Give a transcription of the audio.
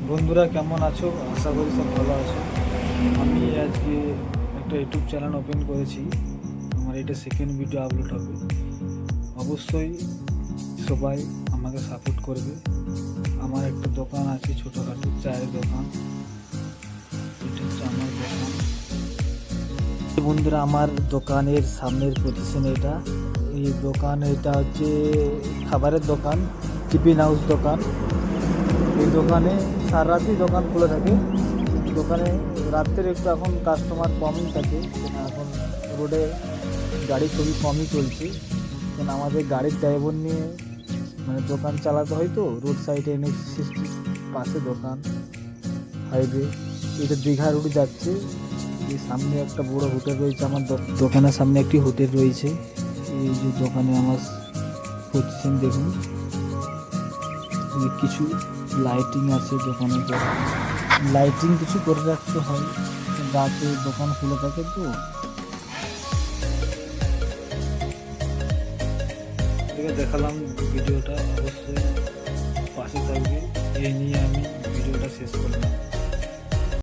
বন্ধুরা কেমন আছো? আশা করি সব ভালো আছো। আমি আজকে একটা ইউটিউব চ্যানেল ওপেন করেছি। আমার এটা সেকেন্ড ভিডিও আপলোড হবে। অবশ্যই সবাই আমাকে সাপোর্ট করবে। আমার একটা দোকান আছে, ছোটোখাটো চায়ের দোকান। এটা হচ্ছে আমার দোকান। বন্ধুরা, আমার দোকানের সামনের পজিশন এটা। এই দোকান এটা হচ্ছে খাবারের দোকান, টিফিন হাউস দোকান। এই দোকানে সারা রাতই দোকান খুলে থাকে। দোকানে রাত্রের একটু এখন কাস্টমার কমই থাকে, কেন এখন রোডে গাড়ি খুবই কমই চলছে। কেন আমাদের গাড়ির ড্রাইভার নিয়ে মানে দোকান চালাতে হয়, তো রোড সাইডে NH60 পাশে দোকান, হাইওয়ে। এটা দীঘা রুটে যাচ্ছে। এই সামনে একটা বড় হোটেল রয়েছে, আমার দোকানের সামনে একটি হোটেল রয়েছে। এই যে দোকানে আমার পজিশন দেখুন, কিছু লাইটিং আছে দোকানে, লাইটিং কিছু করে রাখতে হয়, রাতে দোকান খুলে থাকে। তো থেকে দেখালাম ভিডিওটা, অবশ্যই পাশে থাকবে। এই নিয়ে আমি ভিডিওটা শেষ করলাম।